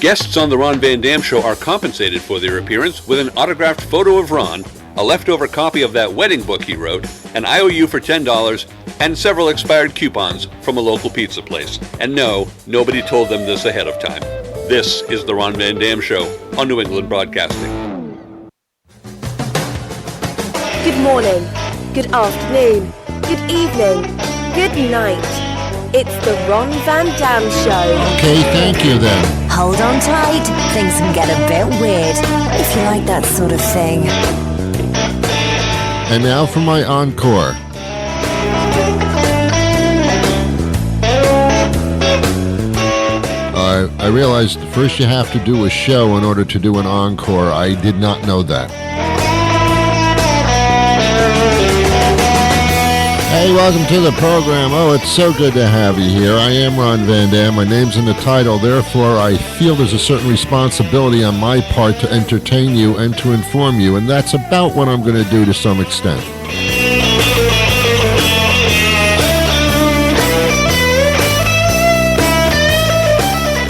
Guests on The Ron Van Dam Show are compensated for their appearance with an autographed photo of Ron, a leftover copy of that wedding book he wrote, an IOU for $10, and several expired coupons from a local pizza place. And no, nobody told them this ahead of time. This is The Ron Van Dam Show on New England Broadcasting. Good morning, good afternoon, good evening, good night. It's The Ron Van Dam Show. Okay, thank you then. Hold on tight, things can get a bit weird, if you like that sort of thing. And now for my encore. I realized first you have to do a show in order to do an encore. I did not know that. Hey, welcome to the program. Oh, it's so good to have you here. I am Ron Van Dam. My name's in the title. Therefore, I feel there's a certain responsibility on my part to entertain you and to inform you, and that's about what I'm going to do to some extent.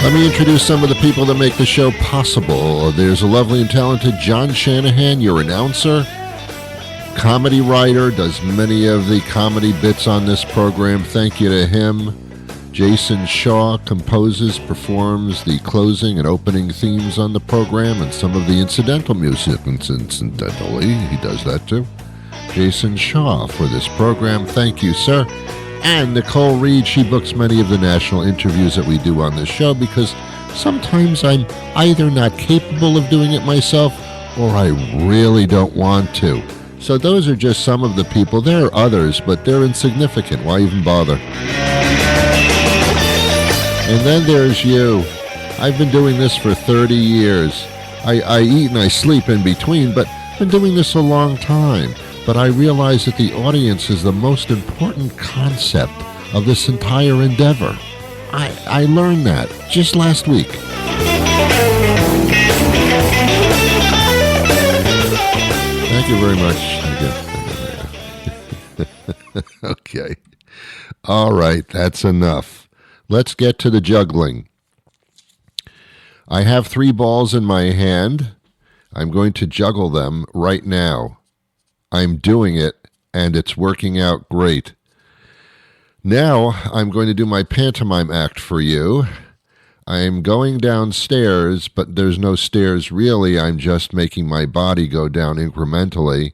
Let me introduce some of the people that make the show possible. There's a lovely and talented John Shanahan, your announcer, comedy writer, does many of the comedy bits on this program. Thank you to him. Jason Shaw composes, performs the closing and opening themes on the program and some of the incidental music. Incidentally, he does that too. Jason Shaw for this program. Thank you, sir. And Nicole Reed, she books many of the national interviews that we do on this show because sometimes I'm either not capable of doing it myself or I really don't want to. So those are just some of the people. There are others, but they're insignificant. Why even bother? And then there's you. I've been doing this for 30 years. I eat and I sleep in between, but I've been doing this a long time. But I realize that the audience is the most important concept of this entire endeavor. I learned that just last week. Thank you very much. Okay. All right, that's enough. Let's get to the juggling. I have 3 balls in my hand. I'm going to juggle them right now. I'm doing it, and it's working out great. Now, I'm going to do my pantomime act for you. I'm going downstairs, but there's no stairs really. I'm just making my body go down incrementally.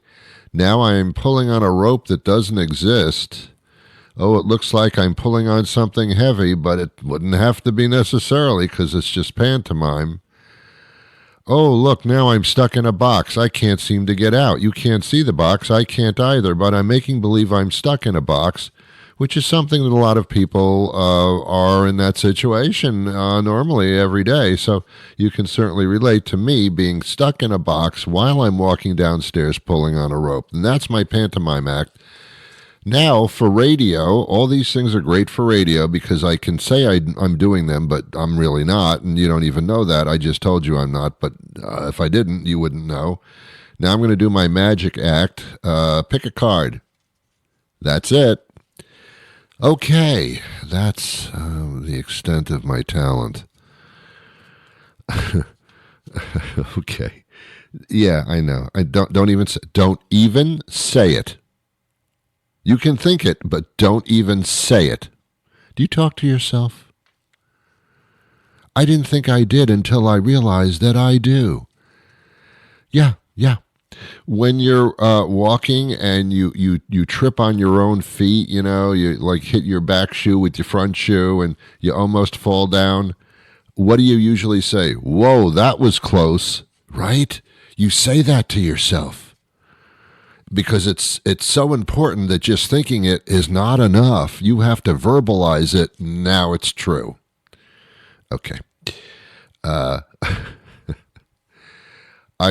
Now I'm pulling on a rope that doesn't exist. Oh, it looks like I'm pulling on something heavy, but it wouldn't have to be necessarily because it's just pantomime. Oh, look, now I'm stuck in a box. I can't seem to get out. You can't see the box. I can't either, but I'm making believe I'm stuck in a box, which is something that a lot of people are in that situation normally every day. So you can certainly relate to me being stuck in a box while I'm walking downstairs pulling on a rope. And that's my pantomime act. Now, for radio, all these things are great for radio because I can say I'm doing them, but I'm really not, and you don't even know that. I just told you I'm not, but if I didn't, you wouldn't know. Now I'm going to do my magic act. Pick a card. That's it. Okay, that's the extent of my talent. Okay. Yeah, I know. Don't even say it. You can think it, but don't even say it. Do you talk to yourself? I didn't think I did until I realized that I do. Yeah. When you're walking and you trip on your own feet, you know, you like hit your back shoe with your front shoe and you almost fall down, what do you usually say? Whoa, that was close, right? You say that to yourself. Because it's so important that just thinking it is not enough. You have to verbalize it. Now it's true. Okay. I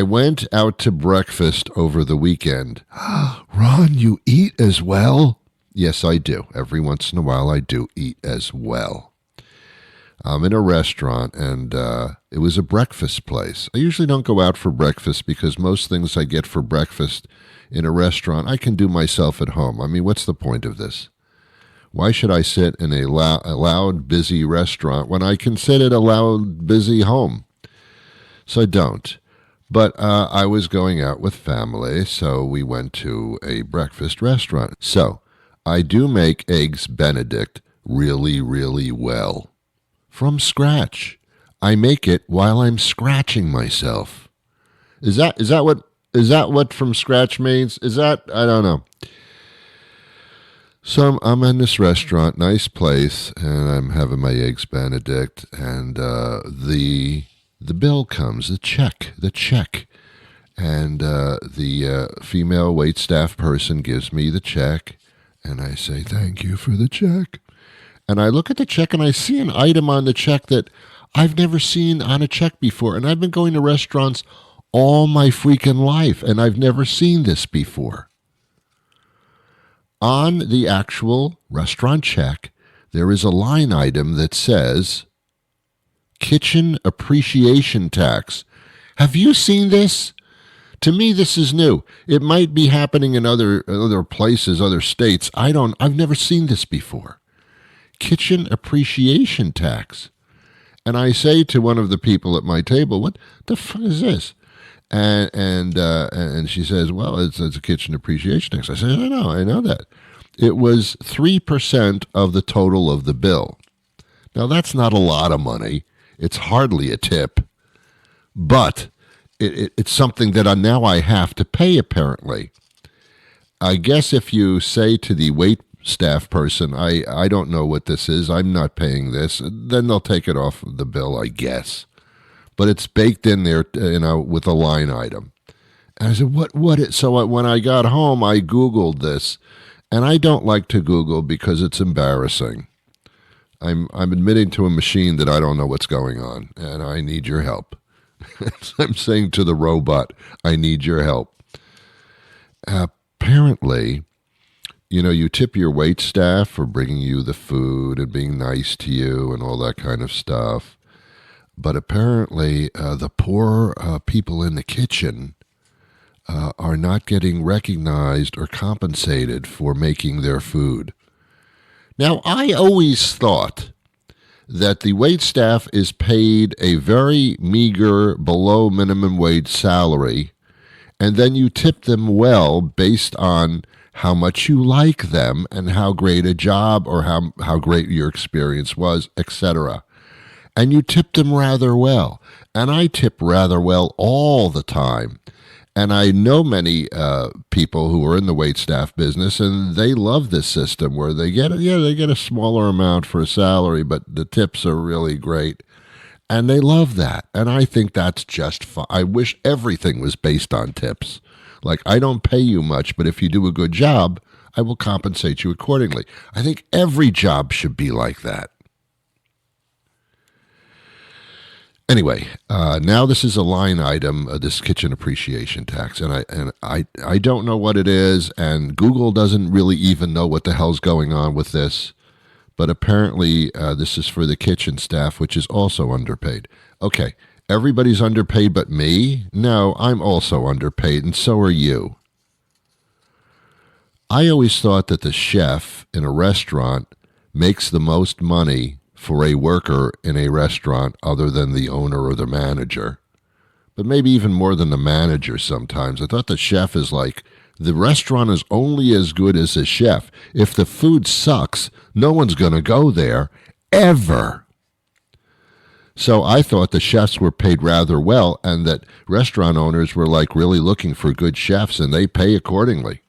went out to breakfast over the weekend. Ron, you eat as well? Yes, I do. Every once in a while, I do eat as well. I'm in a restaurant, and it was a breakfast place. I usually don't go out for breakfast because most things I get for breakfast in a restaurant, I can do myself at home. I mean, what's the point of this? Why should I sit in a loud, busy restaurant when I can sit at a loud, busy home? So I don't. But I was going out with family, so we went to a breakfast restaurant. So I do make Eggs Benedict really, really well. From scratch. I make it while I'm scratching myself. Is that what from scratch means? Is that, I don't know. So I'm in this restaurant, nice place, and I'm having my Eggs Benedict, and the bill comes, the check, and the female waitstaff person gives me the check, and I say, thank you for the check. And I look at the check, and I see an item on the check that I've never seen on a check before, and I've been going to restaurants all my freaking life, and I've never seen this before. On the actual restaurant check, there is a line item that says, Kitchen Appreciation Tax. Have you seen this? To me, this is new. It might be happening in other places, other states. I've never seen this before. Kitchen Appreciation Tax. And I say to one of the people at my table, what the fuck is this? And she says, well, it's a kitchen appreciation tax. I said, I know that. It was 3% of the total of the bill. Now, that's not a lot of money. It's hardly a tip. But it's something that now I have to pay, apparently. I guess if you say to the wait staff person, I don't know what this is, I'm not paying this, then they'll take it off the bill, I guess. But it's baked in there, with a line item. And I said, what is? So when I got home, I Googled this, and I don't like to Google because it's embarrassing. I'm admitting to a machine that I don't know what's going on, and I need your help. I'm saying to the robot, I need your help. Apparently, you tip your wait staff for bringing you the food and being nice to you and all that kind of stuff. But apparently, the poor people in the kitchen are not getting recognized or compensated for making their food. Now, I always thought that the waitstaff is paid a very meager, below minimum wage salary, and then you tip them well based on how much you like them and how great a job or how great your experience was, etc. And you tip them rather well. And I tip rather well all the time. And I know many people who are in the waitstaff business, and they love this system where they get a smaller amount for a salary, but the tips are really great. And they love that. And I think that's just fine. I wish everything was based on tips. Like, I don't pay you much, but if you do a good job, I will compensate you accordingly. I think every job should be like that. Anyway, now this is a line item, this kitchen appreciation tax, and I don't know what it is, and Google doesn't really even know what the hell's going on with this, but apparently this is for the kitchen staff, which is also underpaid. Okay, everybody's underpaid but me? No, I'm also underpaid, and so are you. I always thought that the chef in a restaurant makes the most money for a worker in a restaurant other than the owner or the manager, but maybe even more than the manager sometimes. I thought the chef is like, the restaurant is only as good as the chef. If the food sucks, no one's going to go there, ever. So I thought the chefs were paid rather well and that restaurant owners were like really looking for good chefs and they pay accordingly.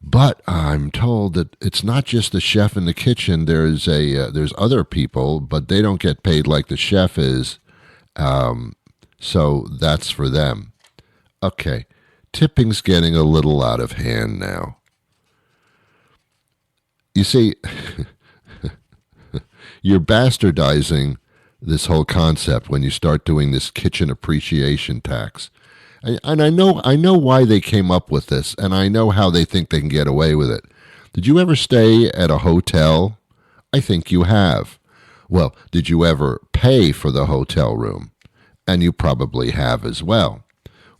But I'm told that it's not just the chef in the kitchen. There's other people, but they don't get paid like the chef is. So that's for them. Okay, tipping's getting a little out of hand now. You see, you're bastardizing this whole concept when you start doing this kitchen appreciation tax. And I know why they came up with this, and I know how they think they can get away with it. Did you ever stay at a hotel? I think you have. Well, did you ever pay for the hotel room? And you probably have as well.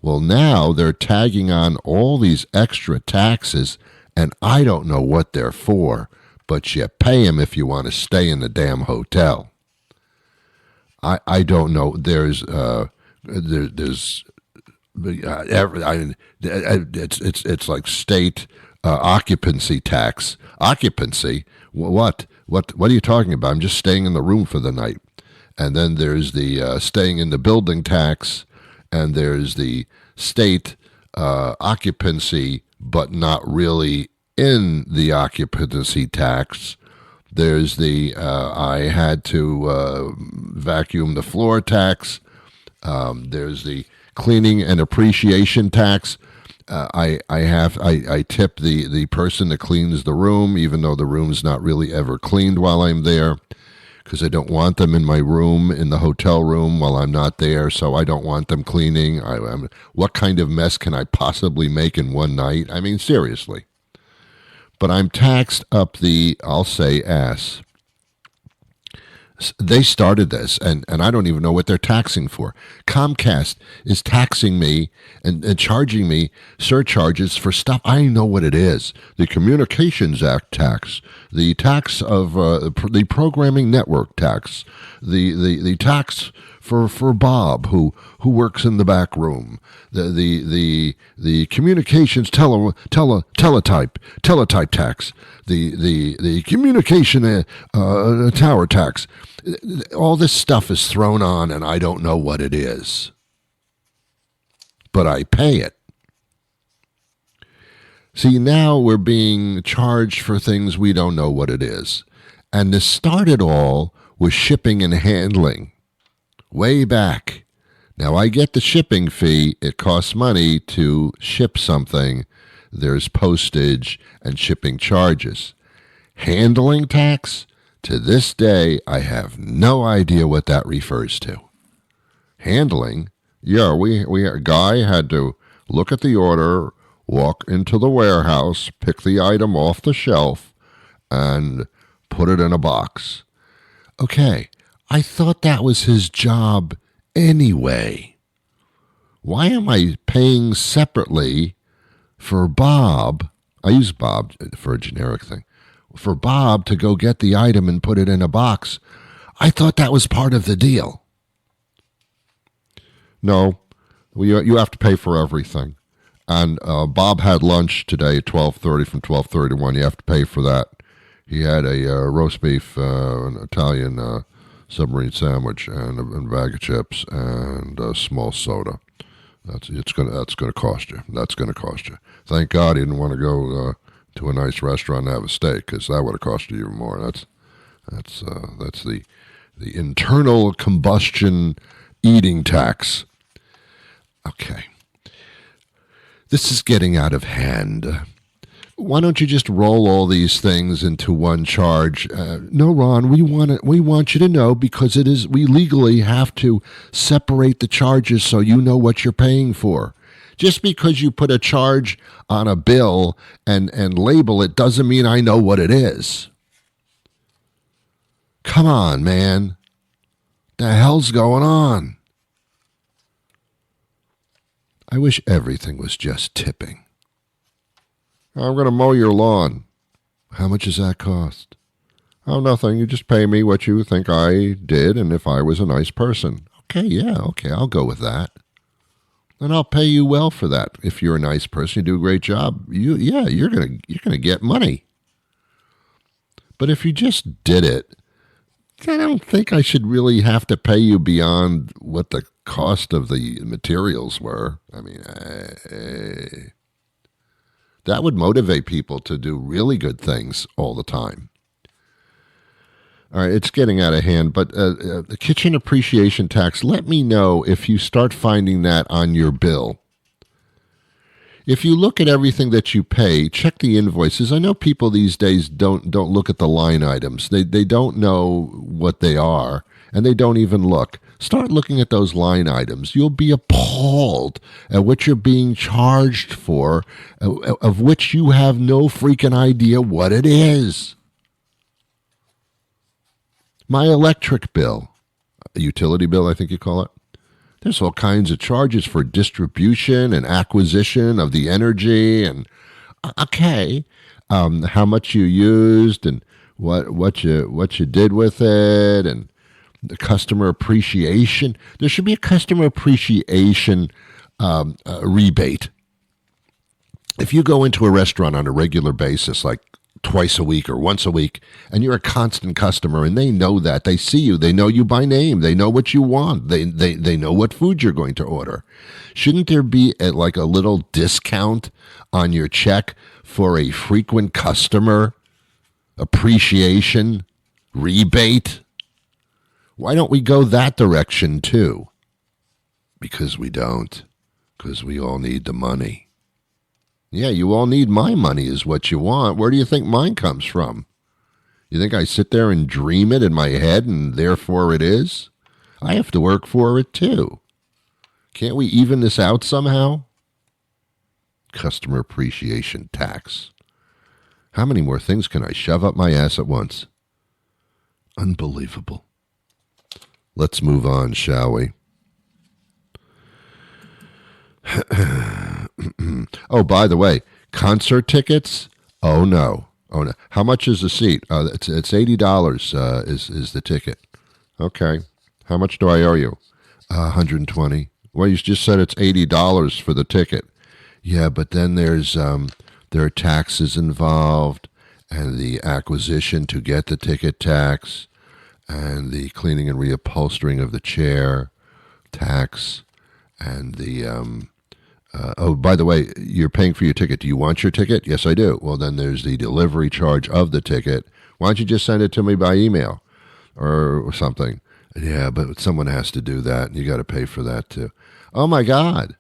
Well, now they're tagging on all these extra taxes and I don't know what they're for, but you pay them if you want to stay in the damn hotel. I don't know. It's like state occupancy tax. Occupancy? What are you talking about? I'm just staying in the room for the night. And then there's the staying in the building tax, and there's the state occupancy, but not really in the occupancy tax. There's the I had to vacuum the floor tax. There's the cleaning and appreciation tax. I tip the person that cleans the room, even though the room's not really ever cleaned while I'm there, because I don't want them in my room, in the hotel room, while I'm not there, so I don't want them cleaning. What kind of mess can I possibly make in one night? I mean, seriously. But I'm taxed up the, I'll say, ass. They started this, and I don't even know what they're taxing for. Comcast is taxing me and charging me surcharges for stuff. I know what it is. The Communications Act tax, the tax of the programming network tax, the tax for Bob who works in the back room, the communications teletype tax, the communication tower tax. All this stuff is thrown on, and I don't know what it is, but I pay it. See, now we're being charged for things we don't know what it is. And this started all with shipping and handling way back. Now, I get the shipping fee. It costs money to ship something. There's postage and shipping charges. Handling tax? To this day, I have no idea what that refers to. Handling? Yeah, a guy had to look at the order, walk into the warehouse, pick the item off the shelf, and put it in a box. Okay, I thought that was his job anyway. Why am I paying separately for Bob? I use Bob for a generic thing. For Bob to go get the item and put it in a box. I thought that was part of the deal. No, you have to pay for everything. And Bob had lunch today at 12:30 from 12:30 to 1. You have to pay for that. He had a roast beef, an Italian submarine sandwich, and a bag of chips, and a small soda. That's gonna cost you. That's gonna cost you. Thank God he didn't want to go to a nice restaurant and have a steak, because that would have cost you even more. That's the internal combustion eating tax. Okay. This is getting out of hand. Why don't you just roll all these things into one charge? No, Ron, we want you to know, because we legally have to separate the charges so you know what you're paying for. Just because you put a charge on a bill and label it doesn't mean I know what it is. Come on, man. The hell's going on? I wish everything was just tipping. I'm going to mow your lawn. How much does that cost? Oh, nothing. You just pay me what you think I did, and if I was a nice person. Okay, I'll go with that. And I'll pay you well for that. If you're a nice person, you do a great job. You're gonna get money. But if you just did it, I don't think I should really have to pay you beyond what the cost of the materials were. I mean, that would motivate people to do really good things all the time. All right, it's getting out of hand, but the kitchen appreciation tax, let me know if you start finding that on your bill. If you look at everything that you pay, check the invoices. I know people these days don't look at the line items. They don't know what they are, and they don't even look. Start looking at those line items. You'll be appalled at what you're being charged for, of which you have no freaking idea what it is. My electric bill, a utility bill, I think you call it. There's all kinds of charges for distribution and acquisition of the energy, and Okay. How much you used and what you did with it, and the customer appreciation. There should be a customer appreciation rebate. If you go into a restaurant on a regular basis, like twice a week or once a week, and you're a constant customer, and they know that, they see you, they know you by name, they know what you want, they know what food you're going to order. Shouldn't there be like a little discount on your check for a frequent customer appreciation rebate? Why don't we go that direction too? Because we don't. Because we all need the money. Yeah, you all need my money is what you want. Where do you think mine comes from? You think I sit there and dream it in my head and therefore it is? I have to work for it too. Can't we even this out somehow? Customer appreciation tax. How many more things can I shove up my ass at once? Unbelievable. Let's move on, shall we? Oh, by the way, concert tickets? Oh no. How much is the seat? It's $80 is the ticket. Okay. How much do I owe you? $120. Well, you just said it's $80 for the ticket. Yeah, but then there are taxes involved, and the acquisition to get the ticket tax, and the cleaning and reupholstering of the chair tax, and the oh, by the way, you're paying for your ticket. Do you want your ticket? Yes, I do. Well, then there's the delivery charge of the ticket. Why don't you just send it to me by email or something? Yeah, but someone has to do that, and you got to pay for that too. Oh my God.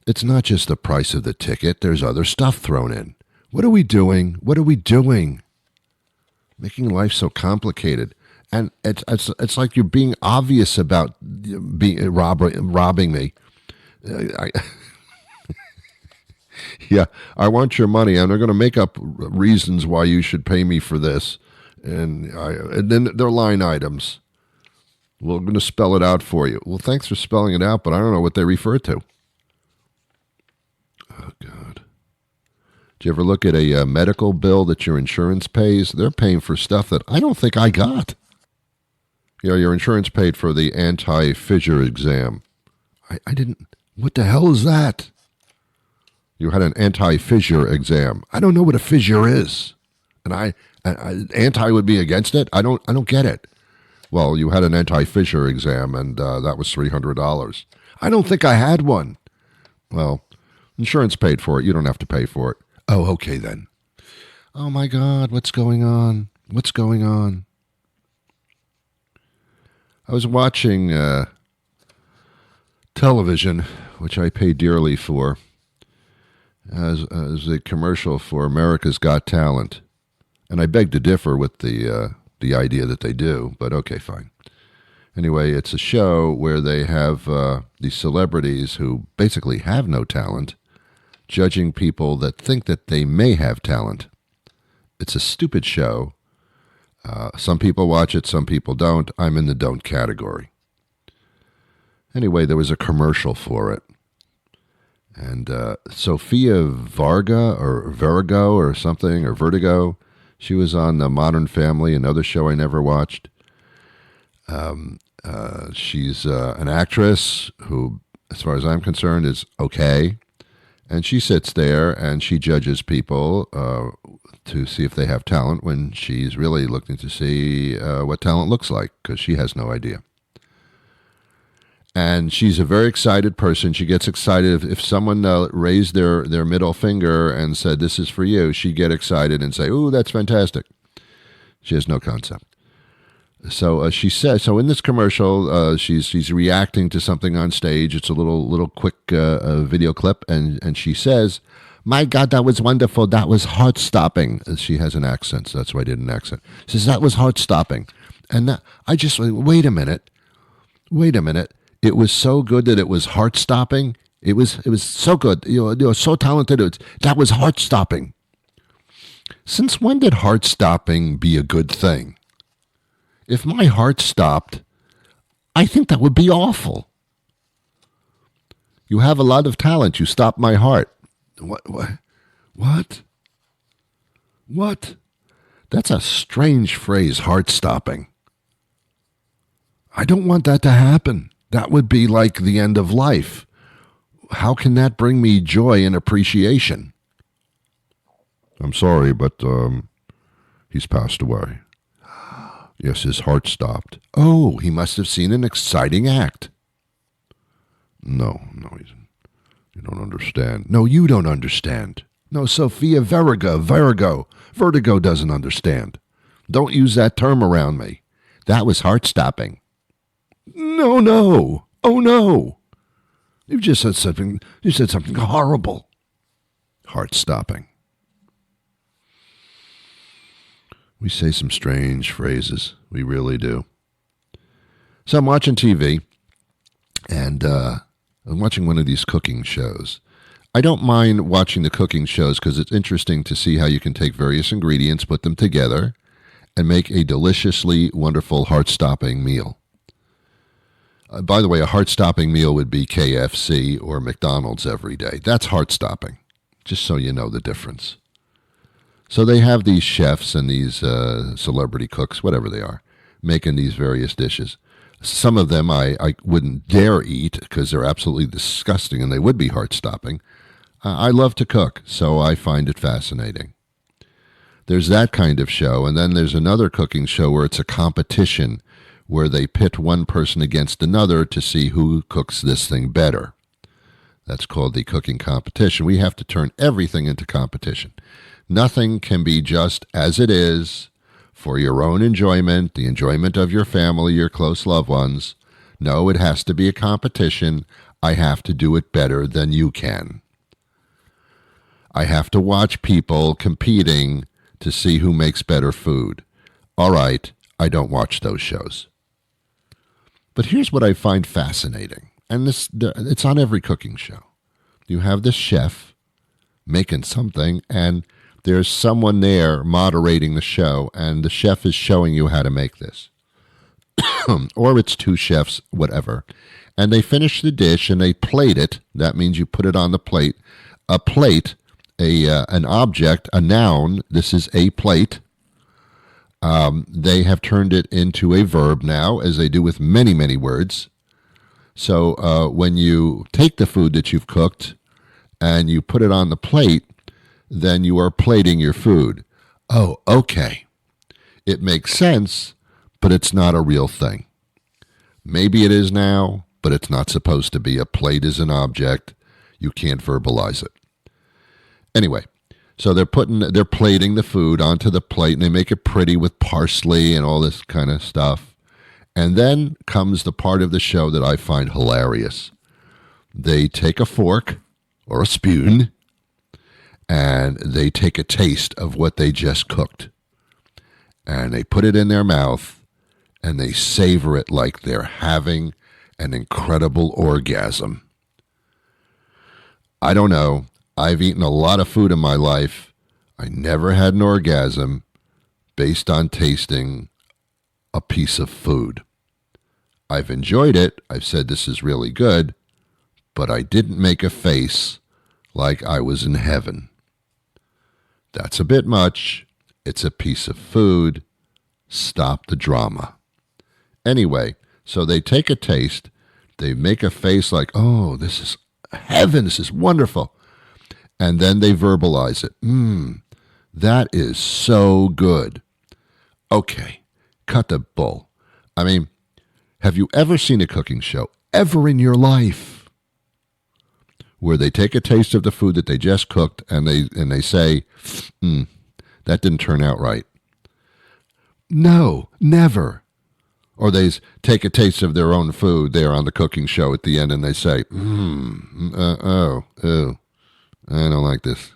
It's not just the price of the ticket. There's other stuff thrown in. What are we doing? What are we doing? Making life so complicated. And it's like you're being obvious about robbing me. Yeah, I want your money. I'm not going to make up reasons why you should pay me for this. And then they're line items. We're going to spell it out for you. Well, thanks for spelling it out, but I don't know what they refer to. Oh, God. Do you ever look at a medical bill that your insurance pays? They're paying for stuff that I don't think I got. You know, your insurance paid for the anti-fissure exam. I didn't. What the hell is that? You had an anti-fissure exam. I don't know what a fissure is. And anti would be against it? I don't get it. Well, you had an anti-fissure exam, and that was $300. I don't think I had one. Well, insurance paid for it. You don't have to pay for it. Oh, okay then. Oh my God, what's going on? What's going on? I was watching television, which I pay dearly for, as a commercial for America's Got Talent. And I beg to differ with the idea that they do, but okay, fine. Anyway, it's a show where they have these celebrities who basically have no talent, judging people that think that they may have talent. It's a stupid show. Some people watch it, some people don't. I'm in the don't category. Anyway, there was a commercial for it. And Sofia Vergara or Vertigo, she was on The Modern Family, another show I never watched. She's an actress who, as far as I'm concerned, is okay. And she sits there and she judges people to see if they have talent when she's really looking to see what talent looks like, because she has no idea. And she's a very excited person. She gets excited if someone raised their middle finger and said, "This is for you," she'd get excited and say, "Ooh, that's fantastic." She has no concept. So she says. So in this commercial, she's reacting to something on stage. It's a little quick video clip, and she says, "My God, that was wonderful. That was heart-stopping." She has an accent, so that's why I did an accent. She says, "That was heart-stopping," and I just wait a minute. It was so good that it was heart-stopping. It was so good. You're so talented. That was heart-stopping. Since when did heart-stopping be a good thing? If my heart stopped, I think that would be awful. You have a lot of talent. You stopped my heart. What? That's a strange phrase, heart-stopping. I don't want that to happen. That would be like the end of life. How can that bring me joy and appreciation? I'm sorry, but he's passed away. Yes, his heart stopped. Oh, he must have seen an exciting act. No, you don't understand. No, you don't understand. No, Sophia Vertigo doesn't understand. Don't use that term around me. That was heart-stopping. No. Oh, no. You just said something. You said something horrible. Heart-stopping. We say some strange phrases. We really do. So I'm watching TV, and I'm watching one of these cooking shows. I don't mind watching the cooking shows because it's interesting to see how you can take various ingredients, put them together, and make a deliciously wonderful, heart-stopping meal. By the way, a heart-stopping meal would be KFC or McDonald's every day. That's heart-stopping, just so you know the difference. So they have these chefs and these celebrity cooks, whatever they are, making these various dishes. Some of them I wouldn't dare eat because they're absolutely disgusting and they would be heart-stopping. I love to cook, so I find it fascinating. There's that kind of show, and then there's another cooking show where it's a competition where they pit one person against another to see who cooks this thing better. That's called the cooking competition. We have to turn everything into competition. Nothing can be just as it is for your own enjoyment, the enjoyment of your family, your close loved ones. No, it has to be a competition. I have to do it better than you can. I have to watch people competing to see who makes better food. All right, I don't watch those shows. But here's what I find fascinating, and it's on every cooking show. You have this chef making something, and there's someone there moderating the show, and the chef is showing you how to make this. Or it's two chefs, whatever. And they finish the dish, and they plate it. That means you put it on the plate. A plate, an object, a noun. This is a plate. They have turned it into a verb now, as they do with many, many words. So when you take the food that you've cooked and you put it on the plate, then you are plating your food. Oh, okay. It makes sense, but it's not a real thing. Maybe it is now, but it's not supposed to be. A plate is an object. You can't verbalize it. Anyway, so they're plating the food onto the plate, and they make it pretty with parsley and all this kind of stuff. And then comes the part of the show that I find hilarious. They take a fork or a spoon, and they take a taste of what they just cooked. And they put it in their mouth, and they savor it like they're having an incredible orgasm. I don't know. I've eaten a lot of food in my life. I never had an orgasm based on tasting a piece of food. I've enjoyed it. I've said this is really good, but I didn't make a face like I was in heaven. That's a bit much. It's a piece of food. Stop the drama. Anyway, so they take a taste. They make a face like, oh, this is heaven. This is wonderful. And then they verbalize it. That is so good. Okay, cut the bull. I mean, have you ever seen a cooking show, ever in your life, where they take a taste of the food that they just cooked and they say, that didn't turn out right? No, never. Or they take a taste of their own food there on the cooking show at the end and they say, I don't like this.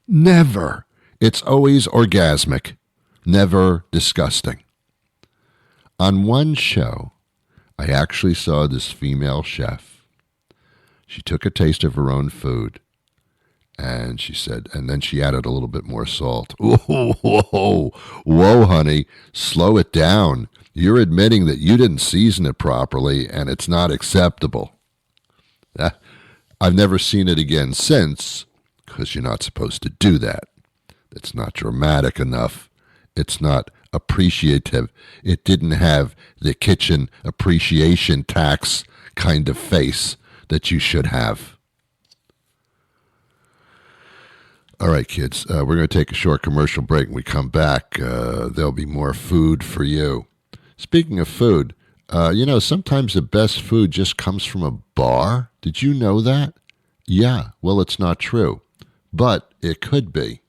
Never. It's always orgasmic, never disgusting. On one show, I actually saw this female chef. She took a taste of her own food, and she said, and then she added a little bit more salt. Whoa, honey, slow it down. You're admitting that you didn't season it properly, and it's not acceptable. I've never seen it again since, because you're not supposed to do that. It's not dramatic enough. It's not appreciative. It didn't have the kitchen appreciation tax kind of face that you should have. All right, kids, we're going to take a short commercial break. When we come back, there'll be more food for you. Speaking of food, sometimes the best food just comes from a bar. Did you know that? Yeah, well, it's not true, but it could be.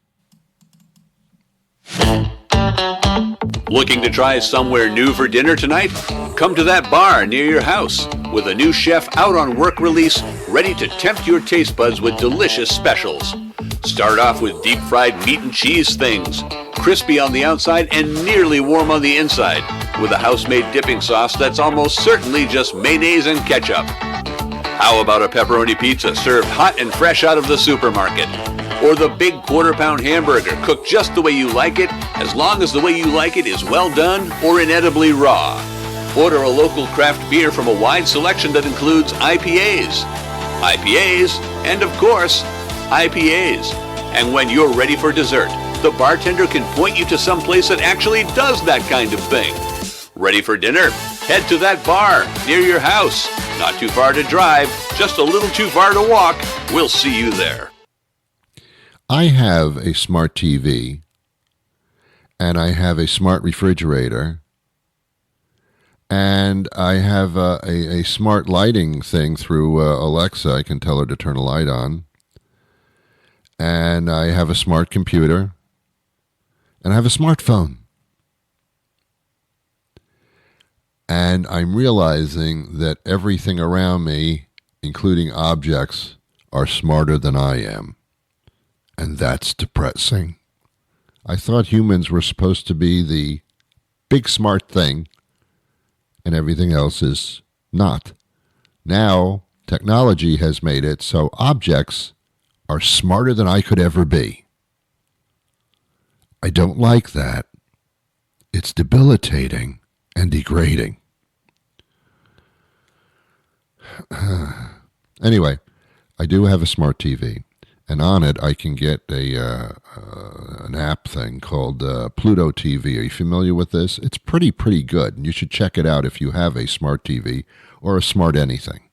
Looking to try somewhere new for dinner tonight? Come to that bar near your house with a new chef out on work release, ready to tempt your taste buds with delicious specials. Start off with deep-fried meat and cheese things, crispy on the outside and nearly warm on the inside, with a house-made dipping sauce that's almost certainly just mayonnaise and ketchup. How about a pepperoni pizza served hot and fresh out of the supermarket? Or the big quarter-pound hamburger cooked just the way you like it, as long as the way you like it is well done or inedibly raw. Order a local craft beer from a wide selection that includes IPAs, and of course, IPAs. And when you're ready for dessert, the bartender can point you to some place that actually does that kind of thing. Ready for dinner? Head to that bar near your house. Not too far to drive, just a little too far to walk. We'll see you there. I have a smart TV, and I have a smart refrigerator, and I have a smart lighting thing through Alexa. I can tell her to turn a light on. And I have a smart computer, and I have a smartphone. And I'm realizing that everything around me, including objects, are smarter than I am. And that's depressing. I thought humans were supposed to be the big smart thing, and everything else is not. Now, technology has made it so objects are smarter than I could ever be. I don't like that. It's debilitating and degrading. Anyway, I do have a smart TV. And on it, I can get an app thing called Pluto TV. Are you familiar with this? It's pretty good. And you should check it out if you have a smart TV or a smart anything.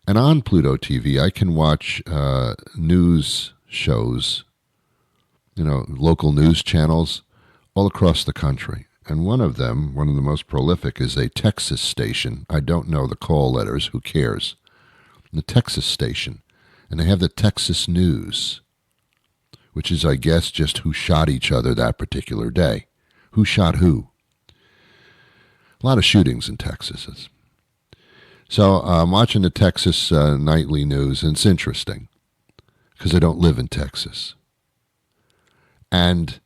And on Pluto TV, I can watch news shows, local news channels all across the country. And one of the most prolific, is a Texas station. I don't know the call letters. Who cares? The Texas station. And they have the Texas News, which is, I guess, just who shot each other that particular day. Who shot who? A lot of shootings in Texas. So I'm watching the Texas nightly news, and it's interesting because I don't live in Texas. And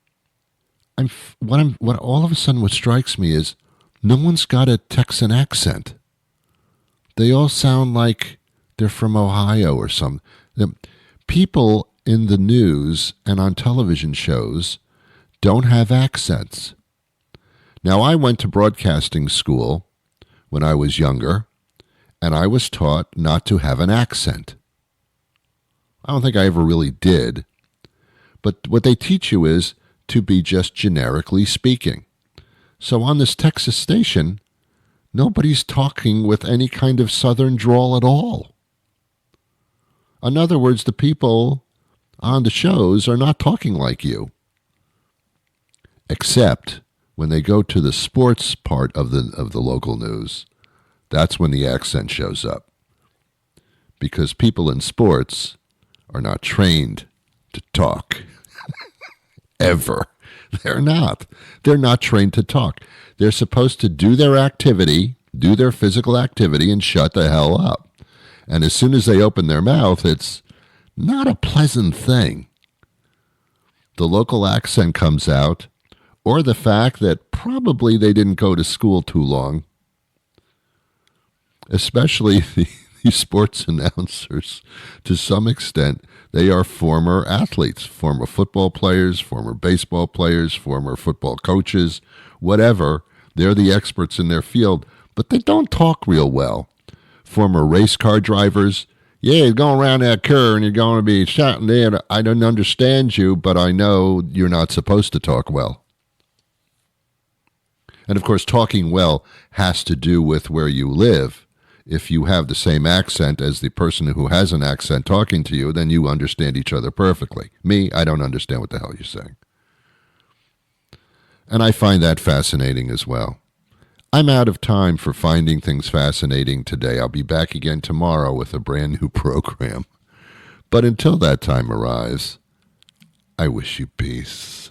what all of a sudden what strikes me is no one's got a Texan accent. They all sound like they're from Ohio or something. People in the news and on television shows don't have accents. Now, I went to broadcasting school when I was younger, and I was taught not to have an accent. I don't think I ever really did. But what they teach you is to be just generically speaking. So on this Texas station, nobody's talking with any kind of southern drawl at all. In other words, the people on the shows are not talking like you. Except when they go to the sports part of the local news, that's when the accent shows up. Because people in sports are not trained to talk. Ever. They're not. They're not trained to talk. They're supposed to do their activity, do their physical activity, and shut the hell up. And as soon as they open their mouth, it's not a pleasant thing. The local accent comes out, or the fact that probably they didn't go to school too long. Especially the sports announcers, to some extent, they are former athletes, former football players, former baseball players, former football coaches, whatever. They're the experts in their field, but they don't talk real well. Former race car drivers, Yeah, you're going around that curve and you're going to be shouting there. I don't understand you, but I know you're not supposed to talk well. And of course, talking well has to do with where you live. If you have the same accent as the person who has an accent talking to you, then you understand each other perfectly. Me, I don't understand what the hell you're saying. And I find that fascinating as well. I'm out of time for finding things fascinating today. I'll be back again tomorrow with a brand new program. But until that time arrives, I wish you peace.